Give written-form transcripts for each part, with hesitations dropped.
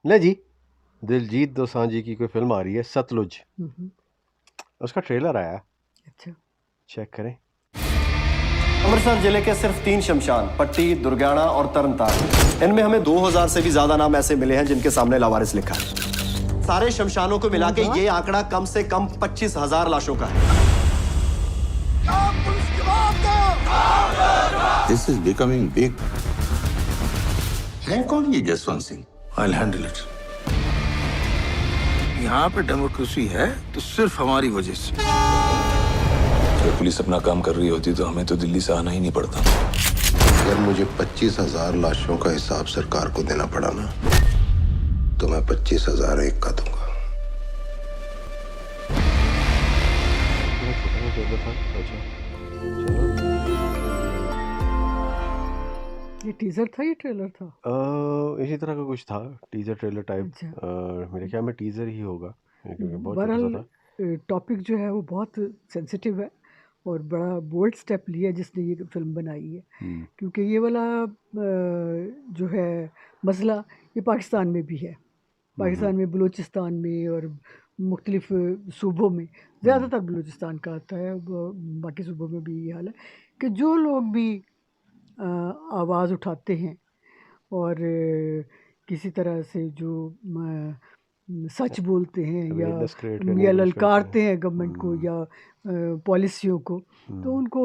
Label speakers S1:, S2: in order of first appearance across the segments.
S1: نہیں جی، دلجیت دوسانجھ جی کی کوئی فلم آ رہی ہے ستلج، اس کا ٹریلر آیا ہے،
S2: اچھا
S1: چیک کریں۔
S3: امرتسر ضلع کے صرف 3 شمشان پٹی، درگیانا اور ترن تارن، ان میں ہمیں 2000 سے بھی زیادہ نام ایسے ملے ہیں جن کے سامنے لاوارث لکھا ہے۔ سارے شمشانوں کو ملا کے یہ آنکڑا کم سے کم 25,000 لاشوں کا ہے۔
S4: This is becoming big. ہے کون یہ Jaswant Singh? I'll handle it. یہاں پہ ڈیموکریسی ہے تو صرف ہماری وجہ سے۔
S5: اگر پولیس اپنا کام کر رہی ہوتی تو ہمیں تو دلی سے آنا ہی نہیں پڑتا۔
S4: اگر مجھے 25,000 لاشوں کا حساب سرکار کو دینا پڑا نا تو میں 25,001 کا دوں گا۔
S2: یہ ٹیزر تھا، یہ ٹریلر تھا؟
S1: اسی طرح کا کچھ تھا، ٹیزر ٹریلر ٹائپ،
S2: اچھا،
S1: میرے خیال میں ٹیزر ہی ہوگا کیونکہ بہت چھوٹا سا
S2: بہرحال
S1: تھا۔
S2: ٹاپک جو ہے وہ بہت سینسیٹیو ہے اور بڑا بولڈ سٹیپ لیا جس نے یہ فلم بنائی ہے، کیونکہ یہ والا جو ہے مسئلہ یہ پاکستان میں بھی ہے، پاکستان میں بلوچستان میں اور مختلف صوبوں میں، زیادہ تر بلوچستان کا آتا ہے، باقی صوبوں میں بھی یہ حال ہے کہ جو لوگ بھی آواز اٹھاتے ہیں اور کسی طرح سے جو سچ بولتے ہیں
S1: Awareness create کرنے
S2: یا
S1: کی کوشش کرتے
S2: للکارتے ہیں گورنمنٹ کو یا پالیسیوں کو، تو ان کو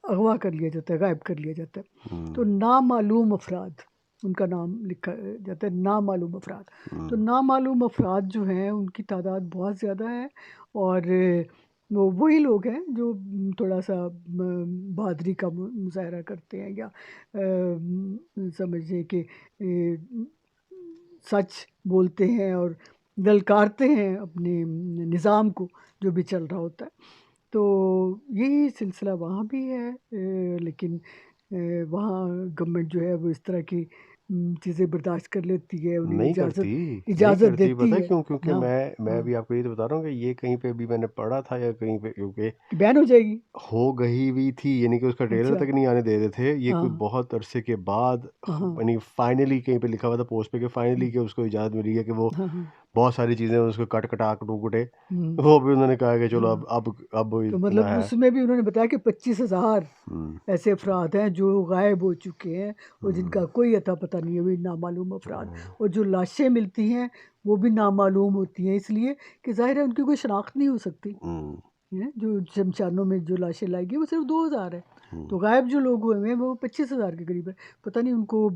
S2: اغوا کر لیا جاتا ہے، غائب کر لیا جاتا ہے۔ تو نامعلوم افراد ان کا نام لکھا جاتا ہے، نامعلوم افراد۔ تو نامعلوم افراد جو ہیں ان کی تعداد بہت زیادہ ہے، اور وہ وہی لوگ ہیں جو تھوڑا سا بہادری کا مظاہرہ کرتے ہیں یا سمجھیں کہ سچ بولتے ہیں اور للکارتے ہیں اپنے نظام کو جو بھی چل رہا ہوتا ہے۔ تو یہی سلسلہ وہاں بھی ہے، لیکن وہاں گورنمنٹ جو ہے وہ اس طرح کی چیزیں برداشت کر لیتی ہے، انہیں
S1: نہیں
S2: اجازت
S1: کرتی،
S2: دیتی
S1: پتہ ہے
S2: ہے۔
S1: کیوں؟ کیونکہ
S2: ہاں
S1: میں بھی آپ کو یہ تو بتا رہا ہوں کہ یہ کہیں پہ بھی میں نے پڑھا تھا یا کہیں پہ، کیونکہ
S2: کہ بین ہو جائے گی،
S1: ہو گئی ہوئی تھی، یعنی کہ اس کا ٹریلر
S2: اچھا
S1: تک نہیں آنے دے رہے تھے، یہ
S2: ہاں
S1: کوئی بہت عرصے کے بعد،
S2: ہاں
S1: یعنی فائنلی کہیں پہ لکھا ہوا تھا پوسٹ پہ کہ فائنلی کہ اس کو اجازت ملی ہے کہ وہ
S2: ہاں ہاں
S1: بہت ساری چیزیں اس کو کٹے وہ بھی انہوں نے کہا کہ چلو اب
S2: تو
S1: اتنا
S2: مطلب
S1: ہے۔
S2: اس میں بھی انہوں نے بتایا کہ 25,000 ایسے افراد ہیں جو غائب ہو چکے ہیں اور جن کا کوئی اتا پتہ نہیں ہے، وہ نامعلوم افراد، اور جو لاشیں ملتی ہیں وہ بھی نامعلوم ہوتی ہیں، اس لیے کہ ظاہر ہے ان کی کوئی شناخت نہیں ہو سکتی۔ جو شمشانوں میں جو لاشیں لائی گئی وہ صرف 2,000 ہے، تو غائب جو لوگ ہوئے ہیں وہ 25,000 کے قریب ہے۔ پتہ نہیں ان کو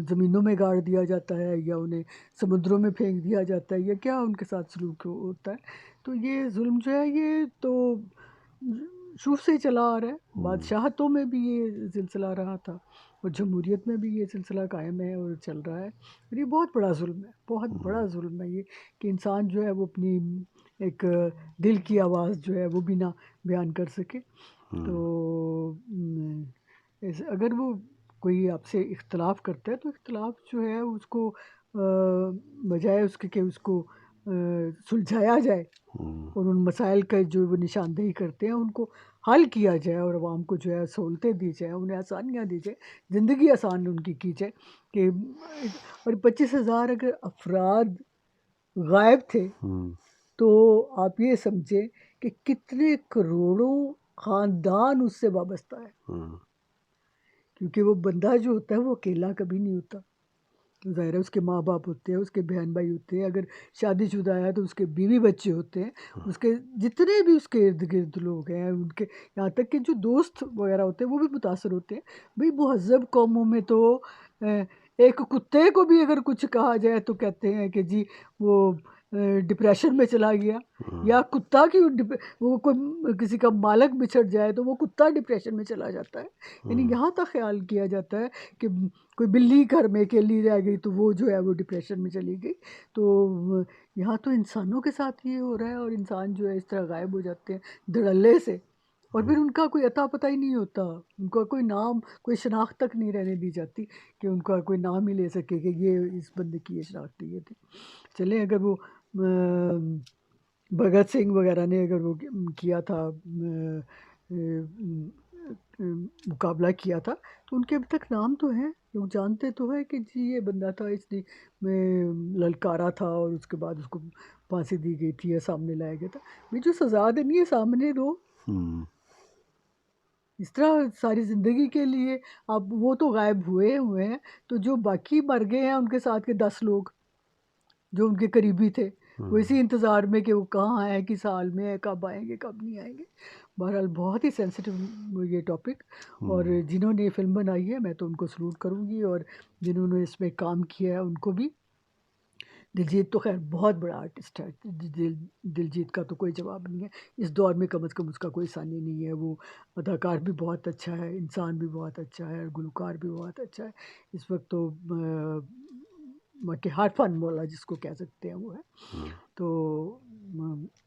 S2: زمینوں میں گاڑ دیا جاتا ہے یا انہیں سمندروں میں پھینک دیا جاتا ہے یا کیا ان کے ساتھ سلوک ہوتا ہے۔ تو یہ ظلم جو ہے یہ تو شروع سے ہی چلا آ رہا ہے، بادشاہتوں میں بھی یہ سلسلہ رہا تھا اور جمہوریت میں بھی یہ سلسلہ قائم ہے اور چل رہا ہے، اور یہ بہت بڑا ظلم ہے، بہت بڑا ظلم ہے یہ کہ انسان جو ہے وہ اپنی ایک دل کی آواز جو ہے وہ بھی نہ بیان کر سکے۔ تو اگر وہ کوئی آپ سے اختلاف کرتا ہے تو اختلاف جو ہے اس کو بجائے اس کے کہ اس کو سلجھایا جائے اور ان مسائل کا جو وہ نشاندہی کرتے ہیں ان کو حل کیا جائے اور عوام کو جو ہے سہولتیں دی جائیں، انہیں آسانیاں دی جائیں، زندگی آسان ان کی جائے کہ اور 25,000 اگر افراد غائب تھے تو آپ یہ سمجھیں کہ کتنے کروڑوں خاندان اس سے وابستہ ہے، کیونکہ وہ بندہ جو ہوتا ہے وہ اکیلا کبھی نہیں ہوتا، ظاہر ہے اس کے ماں باپ ہوتے ہیں، اس کے بہن بھائی ہوتے ہیں، اگر شادی شدہ ہے تو اس کے بیوی بچے ہوتے ہیں، اس کے جتنے بھی اس کے ارد گرد لوگ ہیں ان کے، یہاں تک کہ جو دوست وغیرہ ہوتے ہیں وہ بھی متاثر ہوتے ہیں۔ بھئی مہذب قوموں میں تو ایک کتے کو بھی اگر کچھ کہا جائے تو کہتے ہیں کہ جی وہ ڈپریشن میں چلا گیا، یا کتا کی وہ کوئی کسی کا مالک بچھڑ جائے تو وہ کتا ڈپریشن میں چلا جاتا ہے، یعنی یہاں تک خیال کیا جاتا ہے کہ کوئی بلی گھر میں اکیلی رہ گئی تو وہ جو ہے وہ ڈپریشن میں چلی گئی۔ تو یہاں تو انسانوں کے ساتھ یہ ہو رہا ہے، اور انسان جو ہے اس طرح غائب ہو جاتے ہیں دھڑلے سے، اور پھر ان کا کوئی عطا پتہ ہی نہیں ہوتا، ان کا کوئی نام، کوئی شناخت تک نہیں رہنے دی جاتی کہ ان کا کوئی نام ہی لے سکے کہ یہ اس بندے کی یہ شناخت یہ تھی۔ چلیں اگر وہ بھگت سنگھ وغیرہ نے اگر وہ کیا تھا مقابلہ کیا تھا تو ان کے اب تک نام تو ہیں، لوگ جانتے تو ہے کہ جی یہ بندہ تھا، اس نے میں للکارا تھا اور اس کے بعد اس کو پھانسی دی گئی تھی یا سامنے لایا گیا تھا. بھی جو سزا دینی ہے سامنے دو. اس طرح ساری زندگی کے لیے اب وہ تو غائب ہوئے ہیں، تو جو باقی مر گئے ہیں ان کے ساتھ کے 10 لوگ جو ان کے قریبی تھے، وہ اسی انتظار میں کہ وہ کہاں ہیں، کس حال میں ہے، کب آئیں گے کب نہیں آئیں گے. بہرحال بہت ہی سینسیٹیو یہ ٹاپک، اور جنہوں نے یہ فلم بنائی ہے میں تو ان کو سلوٹ کروں گی، اور جنہوں نے اس میں کام کیا ہے ان کو بھی. دلجیت تو خیر بہت بڑا آرٹسٹ ہے، دلجیت کا تو کوئی جواب نہیں ہے اس دور میں، کم از کم اس کا کوئی ثانی نہیں ہے. وہ اداکار بھی بہت اچھا ہے، انسان بھی بہت اچھا ہے، گلوکار بھی بہت اچھا ہے. اس وقت تو کہ ہارٹ فن مولا جس کو کہہ سکتے ہیں وہ ہے. تو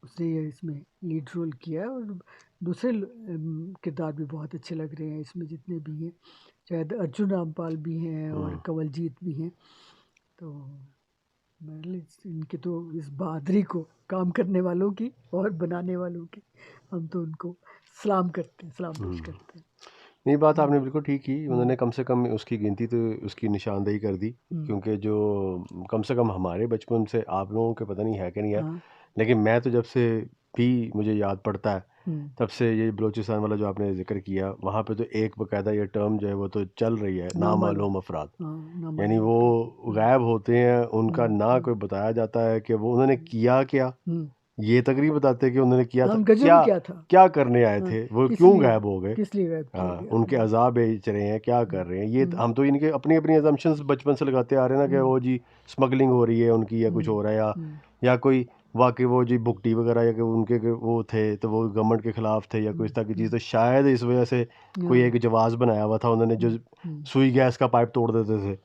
S2: اس نے اس میں لیڈ رول کیا ہے، اور دوسرے کردار بھی بہت اچھے لگ رہے ہیں اس میں جتنے بھی ہیں، شاید ارجن رامپال بھی ہیں اور کنول جیت بھی ہیں. تو ان کے تو اس بہادری کو کام کرنے والوں کی اور بنانے والوں کی ہم تو ان کو سلام کرتے ہیں، سلام پیش کرتے ہیں.
S1: نہیں، بات آپ نے بالکل ٹھیک کی. انہوں نے کم سے کم اس کی گنتی تو اس کی نشاندہی کر دی، کیونکہ جو کم سے کم ہمارے بچپن سے، آپ لوگوں کے پتہ نہیں ہے کہ نہیں ہے، لیکن میں تو جب سے بھی مجھے یاد پڑتا ہے تب سے یہ بلوچستان والا جو آپ نے ذکر کیا، وہاں پہ تو ایک باقاعدہ یہ ٹرم جو ہے وہ تو چل رہی ہے، نامعلوم افراد. یعنی وہ غائب ہوتے ہیں، ان کا نہ کوئی بتایا جاتا ہے کہ وہ انہوں نے کیا کیا، یہ تک نہیں بتاتے کہ انہوں نے کیا تھا، کیا کرنے آئے تھے، وہ کیوں غائب ہو گئے،
S2: کس لیے غائب کیا گیا،
S1: ان کے عذاب بیچ رہے ہیں، کیا کر رہے ہیں. یہ ہم تو ان کے اپنی اپنی ازمپشنز بچپن سے لگاتے آ رہے ہیں نا، کہ وہ جی اسمگلنگ ہو رہی ہے ان کی، یا کچھ ہو رہا ہے، یا کوئی واقعی وہ جی بکٹی وغیرہ، یا کہ ان کے وہ تھے تو وہ گورنمنٹ کے خلاف تھے، یا کوئی اس طرح کی چیز. تو شاید اس وجہ سے کوئی ایک جواز بنایا ہوا تھا انہوں نے، جو سوئی گیس کا پائپ توڑ دیتے تھے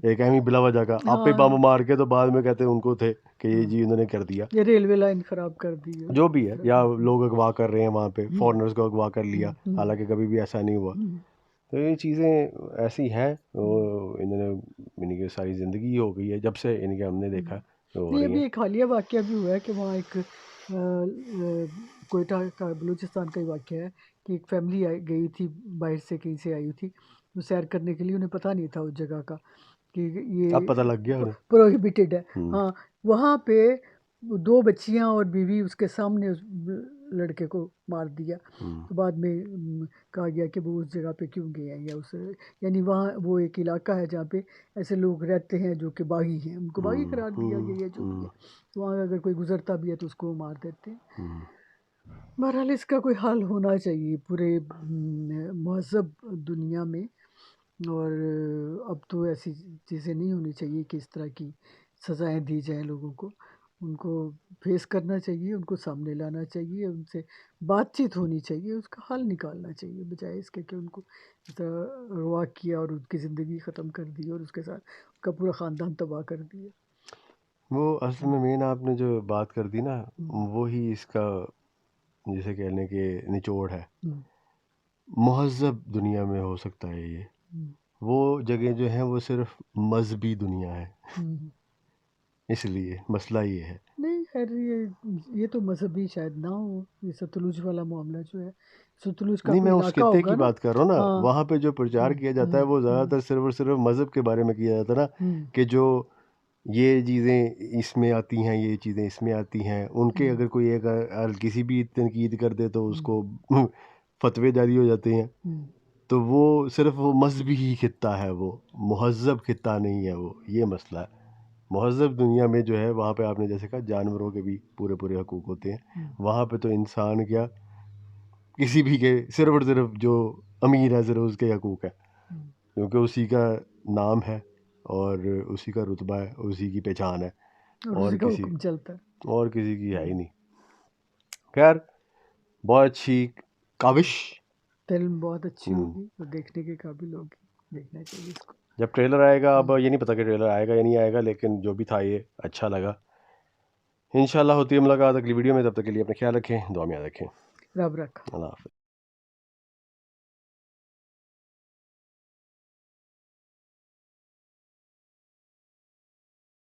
S1: ایک اہمی بلا وجہ کا، آپ پہ بم مار کے، تو بعد میں کہتے ہیں ان کو تھے کہ یہ جی انہوں نے کر دیا،
S2: یہ ریلوے لائن خراب کر دی
S1: جو بھی ہے، یا لوگ اغوا کر رہے ہیں وہاں پہ، فورنرز کو اغوا کر لیا، حالانکہ کبھی بھی ایسا نہیں ہوا. تو یہ چیزیں ایسی ہیں، انہوں نے ان کی ساری زندگی ہو گئی ہے جب سے ان کے ہم نے دیکھا.
S2: یہ بھی ایک حالیہ واقعہ بھی ہوا ہے کہ وہاں ایک کوئٹہ کا، بلوچستان کا ہی واقعہ ہے کہ ایک فیملی گئی تھی باہر سے، کہیں سے آئی تھی، وہ سیر کرنے کے لیے، انہیں پتہ نہیں تھا اس جگہ کا کہ یہ
S1: اب پتہ لگ گیا
S2: پروہیبیٹڈ ہے. ہاں، وہاں پہ 2 بچیاں اور بیوی اس کے سامنے اس لڑکے کو مار دیا. تو بعد میں کہا گیا کہ وہ اس جگہ پہ کیوں گئے ہیں، یا اس یعنی وہاں وہ ایک علاقہ ہے جہاں پہ ایسے لوگ رہتے ہیں جو کہ باغی ہیں، ان کو باغی قرار دیا گیا ہے، جو بھی ہے. تو وہاں اگر کوئی گزرتا بھی ہے تو اس کو مار دیتے ہیں. بہرحال اس کا کوئی حل ہونا چاہیے پورے مہذب دنیا میں، اور اب تو ایسی چیزیں نہیں ہونی چاہیے کہ اس طرح کی سزائیں دی جائیں لوگوں کو. ان کو فیس کرنا چاہیے، ان کو سامنے لانا چاہیے، ان سے بات چیت ہونی چاہیے، اس کا حل نکالنا چاہیے، بجائے اس کے کہ ان کو اس طرح اغوا کیا اور ان کی زندگی ختم کر دی، اور اس کے ساتھ ان کا پورا خاندان تباہ کر دیا.
S1: وہ اصل میں مین آپ نے جو بات کر دی نا، وہی اس کا جسے کہنے کے نچوڑ ہے. مہذب دنیا میں ہو سکتا ہے یہ، وہ جگہ جو ہیں وہ صرف مذہبی دنیا ہے، اس لیے مسئلہ یہ ہے.
S2: نہیں خیر، یہ تو مذہبی شاید نہ ہو، یہ ستلج والا معاملہ جو ہے، ستلج کا
S1: نہیں، میں
S2: کوئی
S1: اس
S2: علاقہ
S1: خطے
S2: ہوگا
S1: کی بات کر رہا ہوں نا،
S2: ہاں.
S1: وہاں پہ جو پرچار کیا جاتا ہے وہ زیادہ تر صرف اور صرف مذہب کے بارے میں کیا جاتا ہے نا، کہ جو یہ چیزیں اس میں آتی ہیں، یہ چیزیں اس میں آتی ہیں. ان کے اگر کوئی ایک کسی بھی تنقید کر دے تو اس کو فتوے جاری ہو جاتے ہیں. تو وہ صرف وہ مذہبی ہی خطہ ہے، وہ مہذب خطہ نہیں ہے وہ، یہ مسئلہ ہے. مہذب دنیا میں جو ہے وہاں پہ آپ نے جیسے کہا جانوروں کے بھی پورے حقوق ہوتے ہیں، وہاں پہ تو انسان کیا کسی بھی کے صرف اور صرف جو امیر ہے صرف اس کے حقوق ہے، کیونکہ اسی کا نام ہے اور اسی کا رتبہ ہے، اسی کی پہچان ہے، اور
S2: اسی کا
S1: کسی
S2: حکم چلتا ہے.
S1: اور کسی کی ہے ہی نہیں. خیر، بہت اچھی کاوش.
S2: فلم بہت اچھی ہوگی اور دیکھنے کے قابل ہوگی، دیکھنا چاہیے اس کو.
S1: جب ٹریلر آئے گا، اب یہ نہیں پتا کہ ٹریلر آئے گا یا نہیں آئے گا، لیکن جو بھی تھا یہ اچھا لگا. انشاءاللہ ہوتی ہے ملاقات اگلی ویڈیو میں، تب تک کے لیے اپنا خیال رکھیں، دعا میں یاد رکھیں.
S2: رب رکھا.
S1: اللہ حافظ.